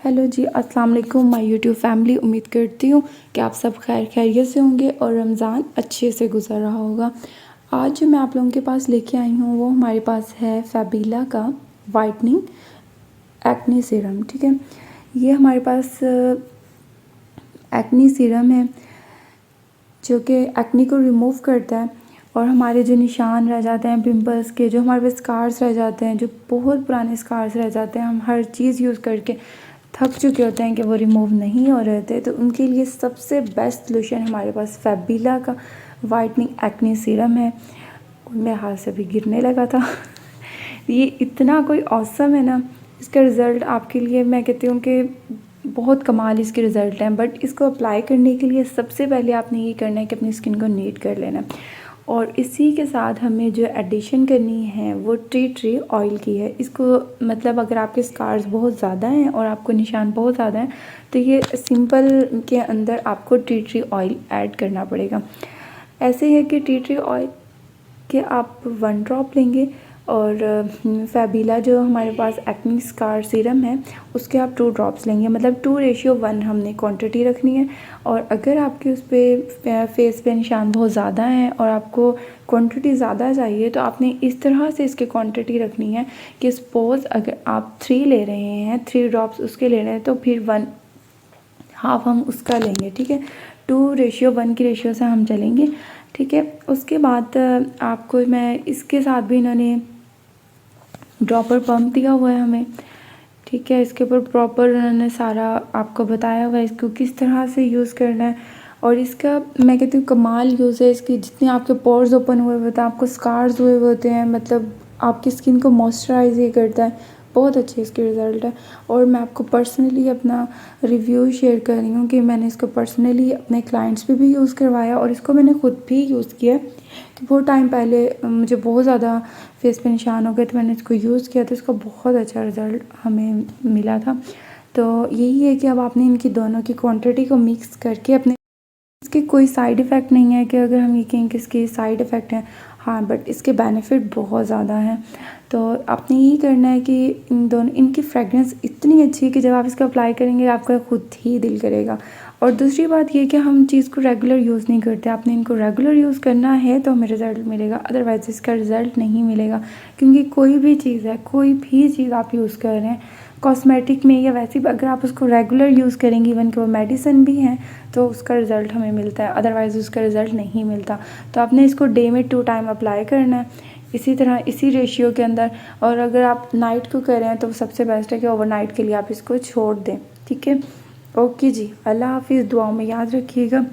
Hello जी, अस्सलाम वालेकुम my YouTube family. उम्मीद करती हूँ कि आप सब खैरियत से होंगे और रमज़ान अच्छे से गुजर रहा होगा। आज जो मैं आप लोगों के पास लेके आई हूँ वो हमारे पास है फेबिला का वाइटनिंग एक्ने सीरम। ठीक है, ये हमारे पास एक्ने सीरम है जो कि एक्ने को रिमूव करता है और हमारे जो निशान रह जाते हैं पिंपल्स के, जो हमारे पास स्कार्स रह जाते हैं, जो बहुत पुराने स्कार्स रह जाते हैं, हम हर चीज़ यूज़ करके थक चुके होते हैं कि वो रिमूव नहीं हो रहे थे, तो उनके लिए सबसे बेस्ट सोल्यूशन हमारे पास फेबिला का वाइटनिंग एक्ने सीरम है। मेरे हाथ से भी गिरने लगा था ये इतना कोई औसम है ना, इसका रिज़ल्ट आपके लिए मैं कहती हूँ कि बहुत कमाल इसके रिज़ल्ट हैं। बट इसको अप्लाई करने के लिए सबसे पहले आपने ये करना है कि अपनी स्किन को नीट कर लेना है और इसी के साथ हमें जो एडिशन करनी है वो टी ट्री ऑयल की है। इसको मतलब अगर आपके स्कार्स बहुत ज़्यादा हैं और आपको निशान बहुत ज़्यादा हैं तो ये सिंपल के अंदर आपको टी ट्री ऑयल ऐड करना पड़ेगा। ऐसे है कि टी ट्री ऑयल के आप 1 ड्रॉप लेंगे और फेबिला जो हमारे पास एक्ने स्कार सीरम है उसके आप 2 ड्रॉप्स लेंगे, मतलब 2:1 हमने क्वांटिटी रखनी है। और अगर आपके उस पर फेस पे निशान बहुत ज़्यादा हैं और आपको क्वांटिटी ज़्यादा चाहिए तो आपने इस तरह से इसकी क्वांटिटी रखनी है कि सपोज़ अगर आप 3 ले रहे हैं, 3 ड्रॉप्स उसके ले रहे हैं तो फिर 1/2 हम उसका लेंगे। ठीक है, 2:1 की रेशियो से हम चलेंगे। ठीक है, उसके बाद आपको मैं इसके साथ भी इन्होंने ड्रॉपर पम्प दिया हुआ है हमें। ठीक है, इसके ऊपर प्रॉपर उन्होंने सारा आपको बताया हुआ है इसको किस तरह से यूज़ करना है। और इसका मैं कहती हूँ कमाल यूज़ है इसकी, जितने आपके पोर्स ओपन हुए होते हैं, आपको स्कार्स हुए होते हैं, मतलब आपकी स्किन को मॉइस्चराइज ये करता है। बहुत अच्छे इसके रिज़ल्ट है और मैं आपको पर्सनली अपना रिव्यू शेयर कर रही हूँ कि मैंने इसको पर्सनली अपने क्लाइंट्स पे भी यूज़ करवाया और इसको मैंने ख़ुद भी यूज़ किया कि बहुत टाइम पहले मुझे बहुत ज़्यादा फेस पे निशान हो गए तो मैंने इसको यूज़ किया तो इसका बहुत अच्छा रिज़ल्ट हमें मिला था। तो यही है कि अब आपने इनकी दोनों की क्वांटिटी को मिक्स करके अपने, इसके कोई साइड इफ़ेक्ट नहीं है कि अगर हम ये कहें कि इसके साइड इफ़ेक्ट हैं, हाँ, बट इसके बेनिफिट बहुत ज़्यादा हैं। तो आपने यही करना है कि इन दोनों, इनकी फ्रेगरेंस इतनी अच्छी है कि जब आप इसको अप्लाई करेंगे आपका खुद ही दिल करेगा। और दूसरी बात ये कि हम चीज़ को रेगुलर यूज़ नहीं करते, आपने इनको रेगुलर यूज़ करना है तो हमें रिज़ल्ट मिलेगा, अदरवाइज़ इसका रिज़ल्ट नहीं मिलेगा। क्योंकि कोई भी चीज़ है, कोई भी चीज़ आप यूज़ कर रहे हैं कॉस्मेटिक में या वैसे भी, अगर आप उसको रेगुलर यूज़ करेंगे, इवन कि वो मेडिसिन भी हैं, तो उसका रिज़ल्ट हमें मिलता है, अदरवाइज़ उसका रिज़ल्ट नहीं मिलता। तो आपने इसको डे में 2 टाइम अप्लाई करना है इसी तरह इसी रेशियो के अंदर। और अगर आप नाइट को कर रहे हैं तो सबसे बेस्ट है कि ओवरनाइट के लिए आप इसको छोड़ दें। ठीक है, ओके जी, अल्लाह हाफिज़, दुआओं में याद रखिएगा।